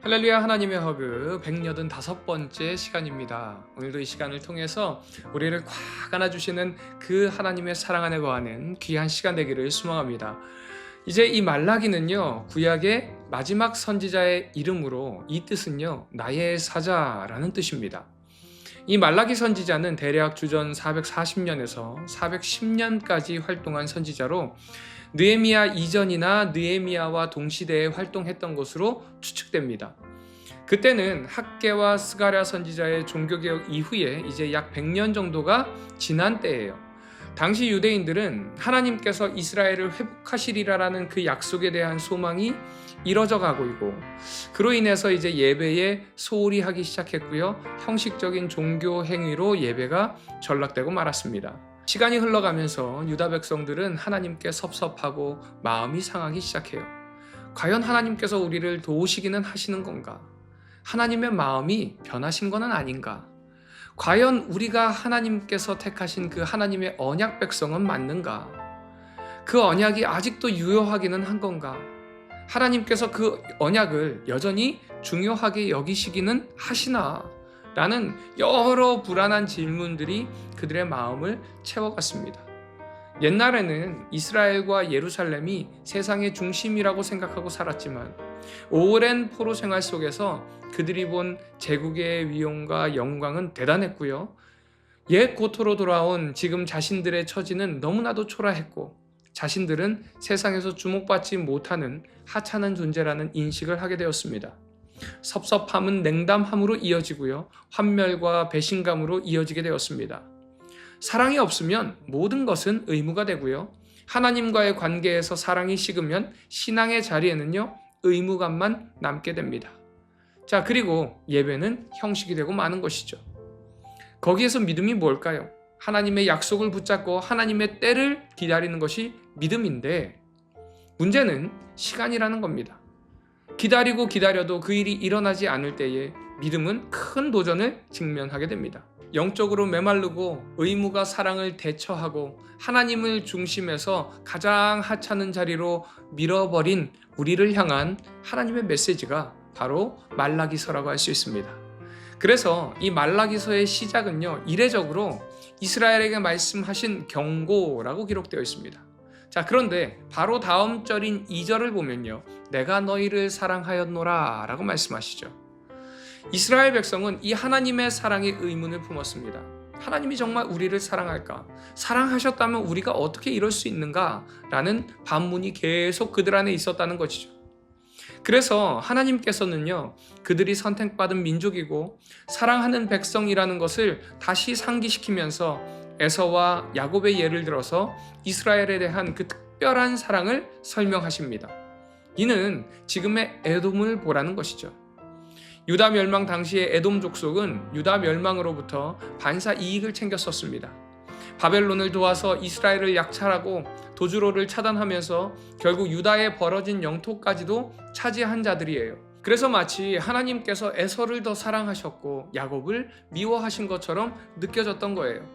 할렐루야. 하나님의 허그 185번째 시간입니다. 오늘도 이 시간을 통해서 우리를 꽉 안아주시는 그 하나님의 사랑 안에 거하는 귀한 시간 되기를 소망합니다. 이제 이 말라기는요, 구약의 마지막 선지자의 이름으로 이 뜻은요, 나의 사자라는 뜻입니다. 이 말라기 선지자는 대략 주전 440년에서 410년까지 활동한 선지자로 느헤미야 이전이나 느헤미야와 동시대에 활동했던 것으로 추측됩니다. 그때는 학개와 스가랴 선지자의 종교개혁 이후에 이제 약 100년 정도가 지난 때예요. 당시 유대인들은 하나님께서 이스라엘을 회복하시리라라는 그 약속에 대한 소망이 이뤄져 가고 있고, 그로 인해서 이제 예배에 소홀히 하기 시작했고요. 형식적인 종교 행위로 예배가 전락되고 말았습니다. 시간이 흘러가면서 유다 백성들은 하나님께 섭섭하고 마음이 상하기 시작해요. 과연 하나님께서 우리를 도우시기는 하시는 건가? 하나님의 마음이 변하신 것은 아닌가? 과연 우리가 하나님께서 택하신 그 하나님의 언약 백성은 맞는가? 그 언약이 아직도 유효하기는 한 건가? 하나님께서 그 언약을 여전히 중요하게 여기시기는 하시나? 라는 여러 불안한 질문들이 그들의 마음을 채워갔습니다. 옛날에는 이스라엘과 예루살렘이 세상의 중심이라고 생각하고 살았지만 오랜 포로 생활 속에서 그들이 본 제국의 위엄과 영광은 대단했고요. 옛 고토로 돌아온 지금 자신들의 처지는 너무나도 초라했고, 자신들은 세상에서 주목받지 못하는 하찮은 존재라는 인식을 하게 되었습니다. 섭섭함은 냉담함으로 이어지고요. 환멸과 배신감으로 이어지게 되었습니다. 사랑이 없으면 모든 것은 의무가 되고요. 하나님과의 관계에서 사랑이 식으면 신앙의 자리에는요, 의무감만 남게 됩니다. 자, 그리고 예배는 형식이 되고 마는 것이죠. 거기에서 믿음이 뭘까요? 하나님의 약속을 붙잡고 하나님의 때를 기다리는 것이 믿음인데, 문제는 시간이라는 겁니다. 기다리고 기다려도 그 일이 일어나지 않을 때에 믿음은 큰 도전을 직면하게 됩니다. 영적으로 메마르고 의무가 사랑을 대처하고 하나님을 중심에서 가장 하찮은 자리로 밀어버린 우리를 향한 하나님의 메시지가 바로 말라기서라고 할 수 있습니다. 그래서 이 말라기서의 시작은요, 이례적으로 이스라엘에게 말씀하신 경고라고 기록되어 있습니다. 자, 그런데 바로 다음 절인 2절을 보면요, 내가 너희를 사랑하였노라 라고 말씀하시죠. 이스라엘 백성은 이 하나님의 사랑의 의문을 품었습니다. 하나님이 정말 우리를 사랑할까? 사랑하셨다면 우리가 어떻게 이럴 수 있는가? 라는 반문이 계속 그들 안에 있었다는 것이죠. 그래서 하나님께서는요, 그들이 선택받은 민족이고 사랑하는 백성이라는 것을 다시 상기시키면서 에서와 야곱의 예를 들어서 이스라엘에 대한 그 특별한 사랑을 설명하십니다. 이는 지금의 에돔을 보라는 것이죠. 유다 멸망 당시의 에돔 족속은 유다 멸망으로부터 반사 이익을 챙겼었습니다. 바벨론을 도와서 이스라엘을 약탈하고 도주로를 차단하면서 결국 유다에 벌어진 영토까지도 차지한 자들이에요. 그래서 마치 하나님께서 에서를 더 사랑하셨고 야곱을 미워하신 것처럼 느껴졌던 거예요.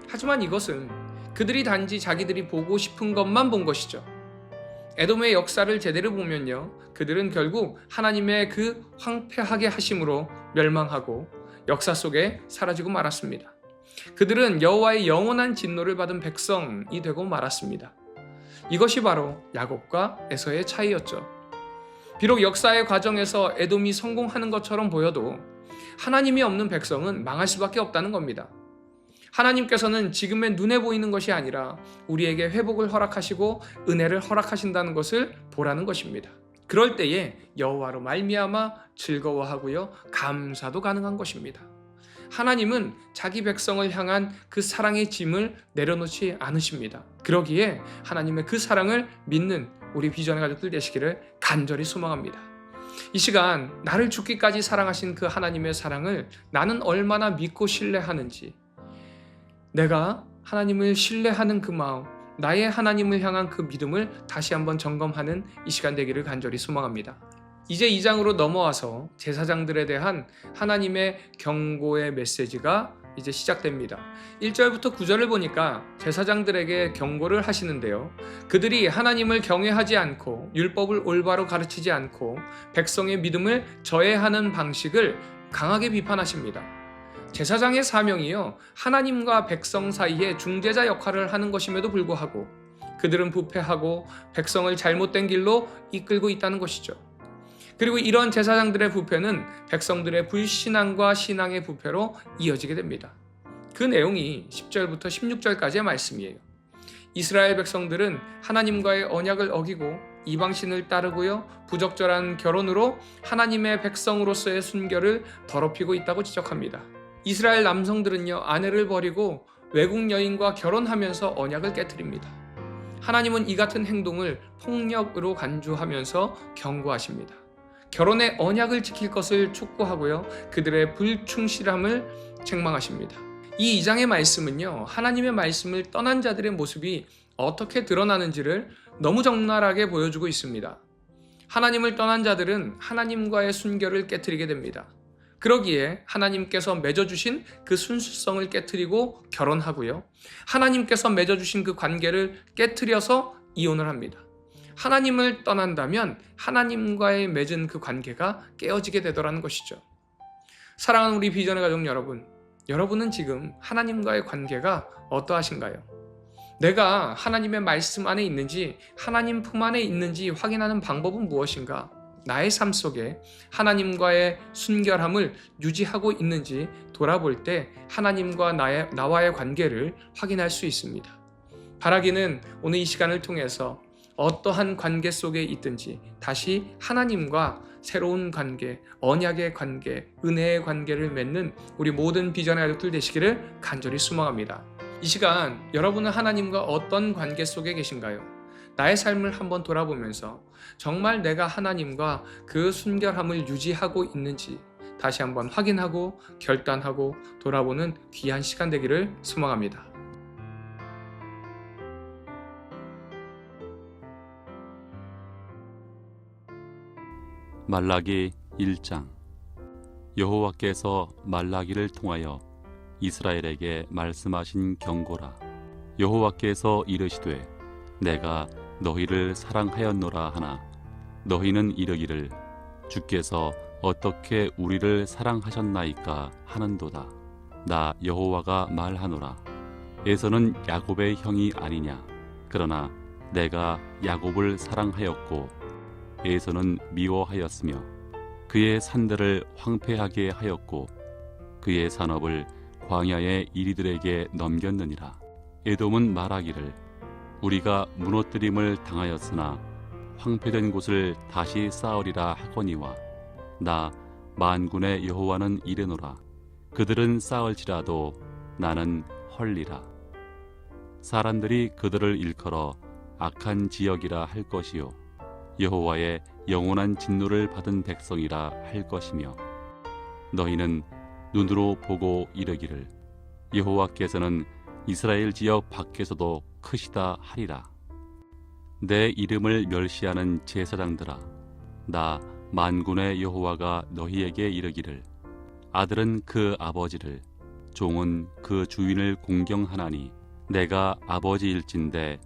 하지만 이것은 그들이 단지 자기들이 보고 싶은 것만 본 것이죠. 에돔의 역사를 제대로 보면요, 그들은 결국 하나님의 그 황폐하게 하심으로 멸망하고 역사 속에 사라지고 말았습니다. 그들은 여호와의 영원한 진노를 받은 백성이 되고 말았습니다. 이것이 바로 야곱과 에서의 차이였죠. 비록 역사의 과정에서 에돔이 성공하는 것처럼 보여도 하나님이 없는 백성은 망할 수밖에 없다는 겁니다. 하나님께서는 지금의 눈에 보이는 것이 아니라 우리에게 회복을 허락하시고 은혜를 허락하신다는 것을 보라는 것입니다. 그럴 때에 여호와로 말미암아 즐거워하고요, 감사도 가능한 것입니다. 하나님은 자기 백성을 향한 그 사랑의 짐을 내려놓지 않으십니다. 그러기에 하나님의 그 사랑을 믿는 우리 비전의 가족들 되시기를 간절히 소망합니다. 이 시간 나를 죽기까지 사랑하신 그 하나님의 사랑을 나는 얼마나 믿고 신뢰하는지, 내가 하나님을 신뢰하는 그 마음, 나의 하나님을 향한 그 믿음을 다시 한번 점검하는 이 시간 되기를 간절히 소망합니다. 이제 2장으로 넘어와서 제사장들에 대한 하나님의 경고의 메시지가 이제 시작됩니다. 1절부터 9절을 보니까 제사장들에게 경고를 하시는데요. 그들이 하나님을 경외하지 않고 율법을 올바로 가르치지 않고 백성의 믿음을 저해하는 방식을 강하게 비판하십니다. 제사장의 사명이요, 하나님과 백성 사이에 중재자 역할을 하는 것임에도 불구하고 그들은 부패하고 백성을 잘못된 길로 이끌고 있다는 것이죠. 그리고 이런 제사장들의 부패는 백성들의 불신앙과 신앙의 부패로 이어지게 됩니다. 그 내용이 10절부터 16절까지의 말씀이에요. 이스라엘 백성들은 하나님과의 언약을 어기고 이방신을 따르고요, 부적절한 결혼으로 하나님의 백성으로서의 순결을 더럽히고 있다고 지적합니다. 이스라엘 남성들은요, 아내를 버리고 외국 여인과 결혼하면서 언약을 깨트립니다. 하나님은 이 같은 행동을 폭력으로 간주하면서 경고하십니다. 결혼의 언약을 지킬 것을 촉구하고요, 그들의 불충실함을 책망하십니다. 이 2장의 말씀은요, 하나님의 말씀을 떠난 자들의 모습이 어떻게 드러나는지를 너무 적나라하게 보여주고 있습니다. 하나님을 떠난 자들은 하나님과의 순결을 깨트리게 됩니다. 그러기에 하나님께서 맺어주신 그 순수성을 깨트리고 결혼하고요, 하나님께서 맺어주신 그 관계를 깨트려서 이혼을 합니다. 하나님을 떠난다면 하나님과의 맺은 그 관계가 깨어지게 되더라는 것이죠. 사랑하는 우리 비전의 가족 여러분, 여러분은 지금 하나님과의 관계가 어떠하신가요? 내가 하나님의 말씀 안에 있는지, 하나님 품 안에 있는지 확인하는 방법은 무엇인가? 나의 삶 속에 하나님과의 순결함을 유지하고 있는지 돌아볼 때 하나님과 나와의 관계를 확인할 수 있습니다. 바라기는 오늘 이 시간을 통해서 어떠한 관계 속에 있든지 다시 하나님과 새로운 관계, 언약의 관계, 은혜의 관계를 맺는 우리 모든 비전의 가족들 되시기를 간절히 소망합니다. 이 시간 여러분은 하나님과 어떤 관계 속에 계신가요? 나의 삶을 한번 돌아보면서 정말 내가 하나님과 그 순결함을 유지하고 있는지 다시 한번 확인하고 결단하고 돌아보는 귀한 시간 되기를 소망합니다. 말라기 1장. 여호와께서 말라기를 통하여 이스라엘에게 말씀하신 경고라. 여호와께서 이르시되 내가 너희를 사랑하였노라 하나 너희는 이르기를 주께서 어떻게 우리를 사랑하셨나이까 하는도다. 나 여호와가 말하노라. 에서는 야곱의 형이 아니냐. 그러나 내가 야곱을 사랑하였고 에서는 미워하였으며 그의 산들을 황폐하게 하였고 그의 산업을 광야의 이리들에게 넘겼느니라. 에돔은 말하기를 우리가 무너뜨림을 당하였으나 황폐된 곳을 다시 쌓으리라 하거니와 나 만군의 여호와는 이르노라. 그들은 쌓을지라도 나는 헐리라. 사람들이 그들을 일컬어 악한 지역이라 할 것이요 여호와의 영원한 진노를 받은 백성이라 할 것이며 너희는 눈으로 보고 이르기를 여호와께서는 이스라엘 지역 밖에서도 크시다 하리라. 내 이름을 멸시하는 제사장들아, 나 만군의 여호와가 너희에게 이르기를 아들은 그 아버지를 종은 그 주인을 공경하나니 내가 아버지일진데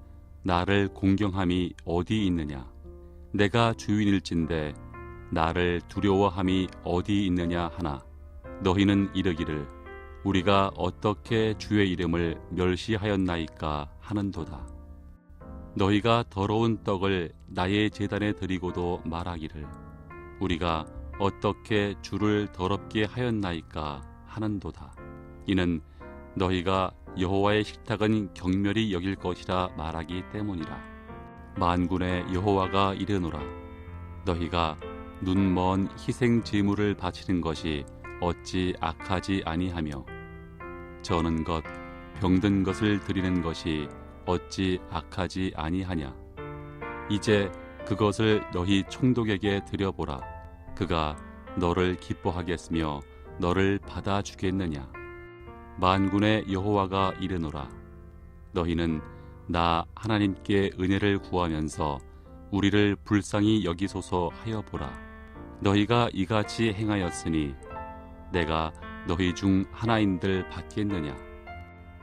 나를 공경함이 어디 있느냐. 내가 주인일진데 나를 두려워함이 어디 있느냐 하나 너희는 이르기를 우리가 어떻게 주의 이름을 멸시하였나이까 하는도다. 너희가 더러운 떡을 나의 제단에 드리고도 말하기를 우리가 어떻게 주를 더럽게 하였나이까 하는도다. 이는 너희가 여호와의 식탁은 경멸히 여길 것이라 말하기 때문이라. 만군의 여호와가 이르노라. 너희가 눈먼 희생 제물을 바치는 것이 어찌 악하지 아니하며 저는 것 병든 것을 드리는 것이 어찌 악하지 아니하냐. 이제 그것을 너희 총독에게 드려보라. 그가 너를 기뻐하겠으며 너를 받아주겠느냐. 만군의 여호와가 이르노라. 너희는 나 하나님께 은혜를 구하면서 우리를 불쌍히 여기소서 하여 보라. 너희가 이같이 행하였으니 내가 너희 중 하나인들 받겠느냐?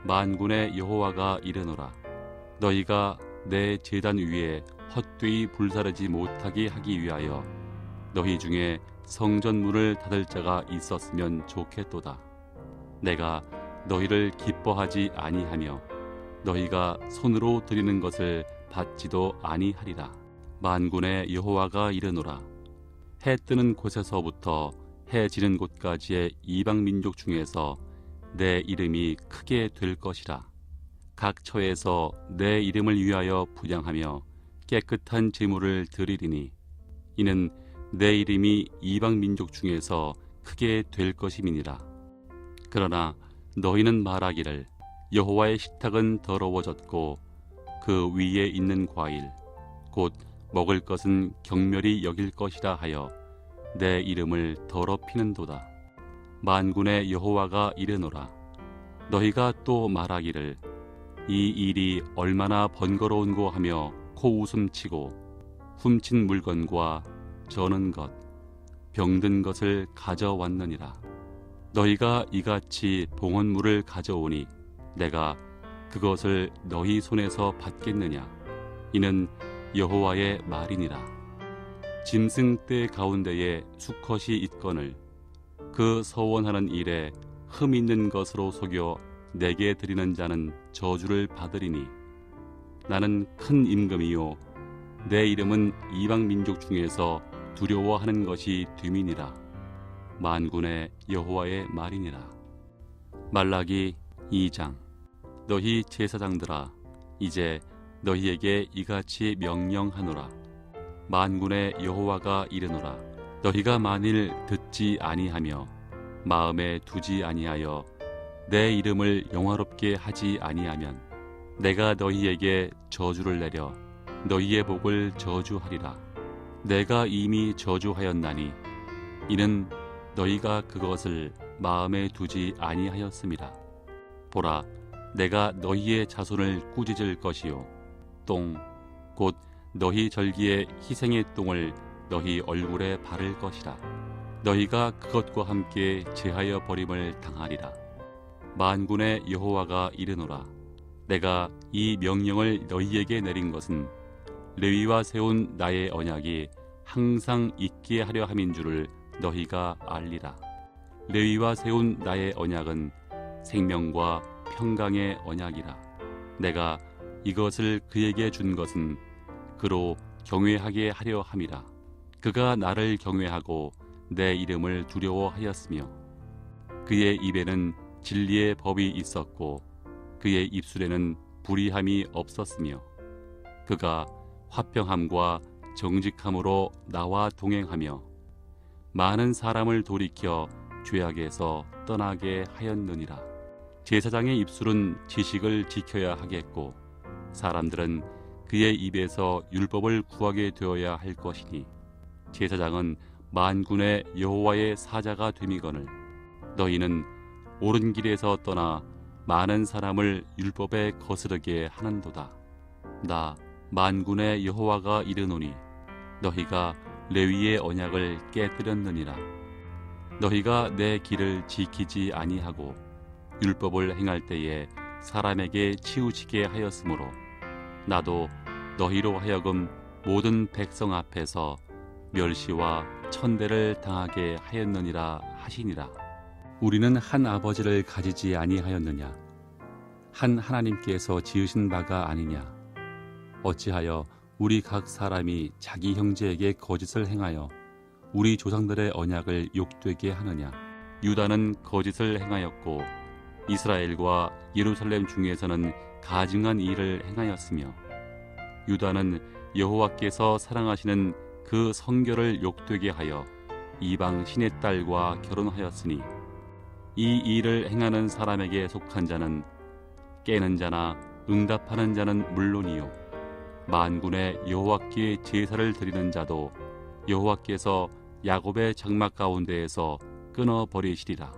만군의 여호와가 이르노라. 너희가 내 제단 위에 헛되이 불사르지 못하게 하기 위하여 너희 중에 성전 문을 닫을 자가 있었으면 좋겠도다. 내가 너희를 기뻐하지 아니하며 너희가 손으로 드리는 것을 받지도 아니하리라. 만군의 여호와가 이르노라. 해 뜨는 곳에서부터 해 지는 곳까지의 이방 민족 중에서 내 이름이 크게 될 것이라. 각 처에서 내 이름을 위하여 분향하며 깨끗한 제물을 드리리니 이는 내 이름이 이방 민족 중에서 크게 될 것임이니라. 그러나 너희는 말하기를 여호와의 식탁은 더러워졌고 그 위에 있는 과일 곧 먹을 것은 경멸이 여길 것이라 하여 내 이름을 더럽히는도다. 만군의 여호와가 이르노라. 너희가 또 말하기를 이 일이 얼마나 번거로운고 하며 코웃음치고 훔친 물건과 저는 것, 병든 것을 가져왔느니라. 너희가 이같이 봉헌물을 가져오니 내가 그것을 너희 손에서 받겠느냐? 이는 여호와의 말이니라. 짐승 떼 가운데에 수컷이 있거늘 그 서원하는 일에 흠 있는 것으로 속여 내게 드리는 자는 저주를 받으리니 나는 큰 임금이요 내 이름은 이방 민족 중에서 두려워하는 것이 됨이니라. 만군의 여호와의 말이니라. 말라기 2장. 너희 제사장들아 이제 너희에게 이같이 명령하노라. 만군의 여호와가 이르노라. 너희가 만일 듣지 아니하며 마음에 두지 아니하여 내 이름을 영화롭게 하지 아니하면 내가 너희에게 저주를 내려 너희의 복을 저주하리라. 내가 이미 저주하였나니 이는 너희가 그것을 마음에 두지 아니하였음이라. 보라, 내가 너희의 자손을 꾸짖을 것이요 똥 곧 너희 절기의 희생의 똥을 너희 얼굴에 바를 것이라. 너희가 그것과 함께 제하여 버림을 당하리라. 만군의 여호와가 이르노라. 내가 이 명령을 너희에게 내린 것은 레위와 세운 나의 언약이 항상 있게 하려 함인 줄을 너희가 알리라. 레위와 세운 나의 언약은 생명과 평강의 언약이라. 내가 이것을 그에게 준 것은 그로 경외하게 하려 함이라. 그가 나를 경외하고 내 이름을 두려워하였으며 그의 입에는 진리의 법이 있었고 그의 입술에는 불의함이 없었으며 그가 화평함과 정직함으로 나와 동행하며 많은 사람을 돌이켜 죄악에서 떠나게 하였느니라. 제사장의 입술은 지식을 지켜야 하겠고 사람들은 그의 입에서 율법을 구하게 되어야 할 것이니 제사장은 만군의 여호와의 사자가 됨이거늘 너희는 옳은 길에서 떠나 많은 사람을 율법에 거스르게 하는도다. 나 만군의 여호와가 이르노니 너희가 레위의 언약을 깨뜨렸느니라. 너희가 내 길을 지키지 아니하고 율법을 행할 때에 사람에게 치우치게 하였으므로 나도 너희로 하여금 모든 백성 앞에서 멸시와 천대를 당하게 하였느니라 하시니라. 우리는 한 아버지를 가지지 아니하였느냐? 한 하나님께서 지으신 바가 아니냐? 어찌하여 우리 각 사람이 자기 형제에게 거짓을 행하여 우리 조상들의 언약을 욕되게 하느냐? 유다는 거짓을 행하였고 이스라엘과 예루살렘 중에서는 가증한 일을 행하였으며 유다는 여호와께서 사랑하시는 그 성결을 욕되게 하여 이방 신의 딸과 결혼하였으니 이 일을 행하는 사람에게 속한 자는 깨는 자나 응답하는 자는 물론이요 만군의 여호와께 제사를 드리는 자도 여호와께서 야곱의 장막 가운데에서 끊어 버리시리라.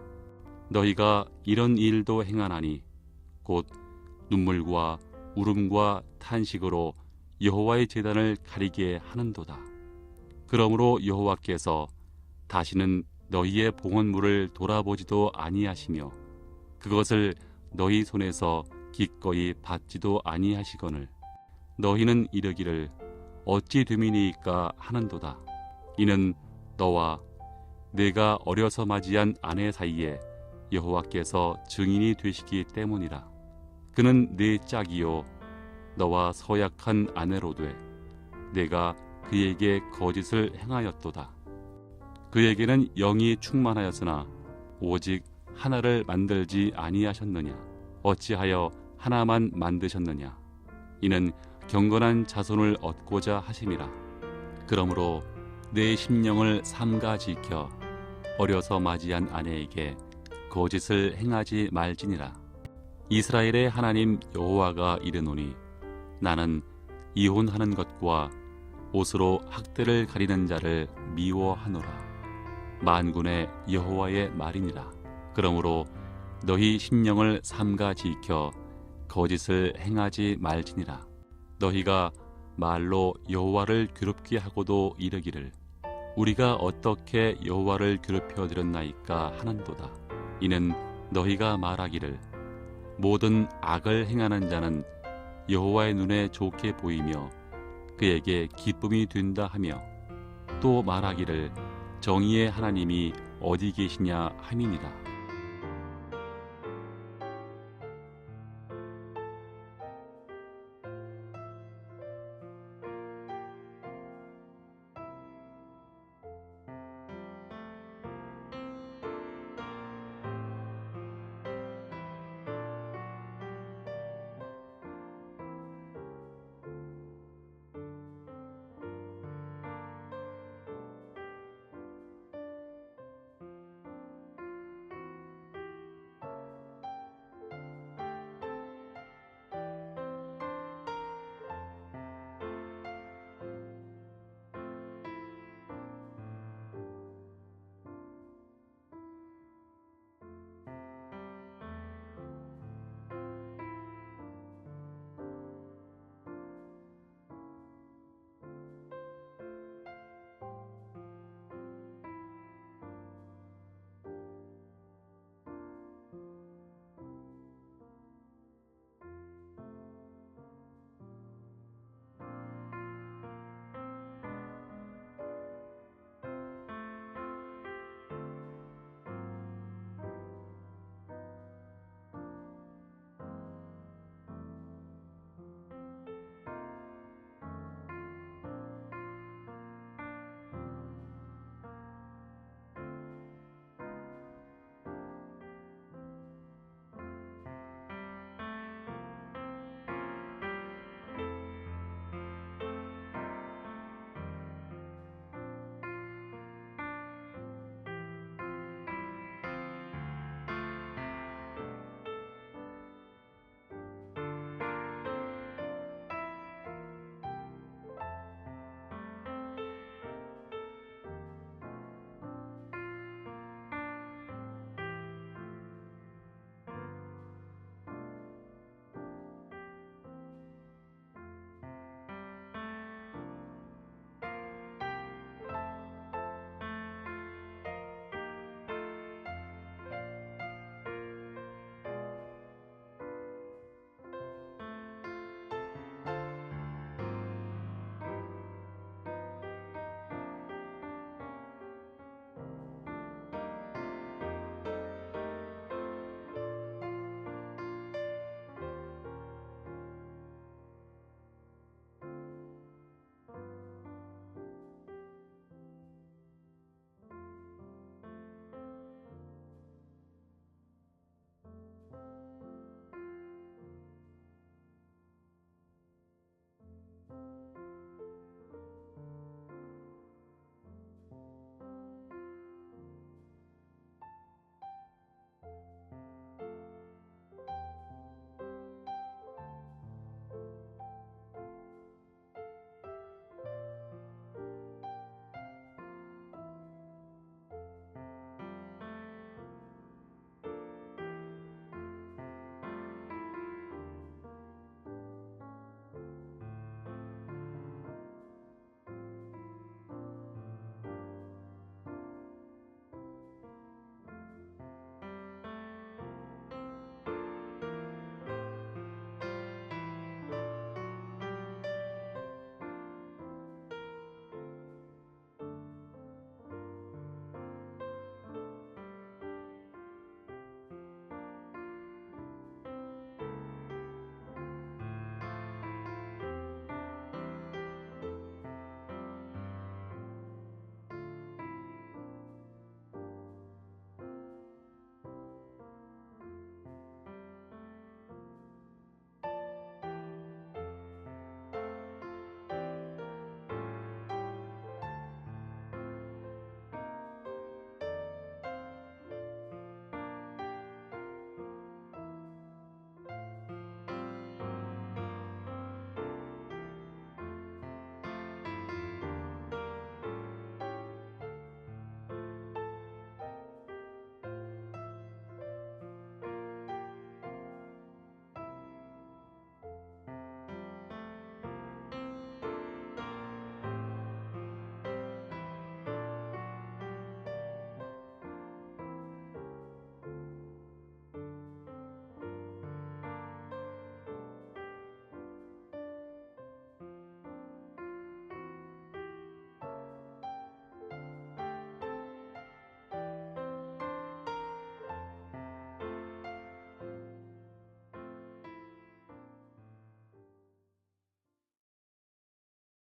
너희가 이런 일도 행하나니 곧 눈물과 울음과 탄식으로 여호와의 제단을 가리게 하는도다. 그러므로 여호와께서 다시는 너희의 봉헌물을 돌아보지도 아니하시며 그것을 너희 손에서 기꺼이 받지도 아니하시거늘 너희는 이르기를 어찌 됨이니이까 하는도다. 이는 너와 내가 어려서 맞이한 아내 사이에 여호와께서 증인이 되시기 때문이라. 그는 내 짝이요 너와 서약한 아내로 돼 내가 그에게 거짓을 행하였도다. 그에게는 영이 충만하였으나 오직 하나를 만들지 아니하셨느냐? 어찌하여 하나만 만드셨느냐? 이는 경건한 자손을 얻고자 하심이라. 그러므로 내 심령을 삼가 지켜 어려서 맞이한 아내에게 거짓을 행하지 말지니라. 이스라엘의 하나님 여호와가 이르노니 나는 이혼하는 것과 옷으로 학대를 가리는 자를 미워하노라. 만군의 여호와의 말이니라. 그러므로 너희 심령을 삼가 지켜 거짓을 행하지 말지니라. 너희가 말로 여호와를 괴롭게 하고도 이르기를 우리가 어떻게 여호와를 괴롭혀 드렸나이까 하는도다. 이는 너희가 말하기를 모든 악을 행하는 자는 여호와의 눈에 좋게 보이며 그에게 기쁨이 된다 하며 또 말하기를 정의의 하나님이 어디 계시냐 함이니라.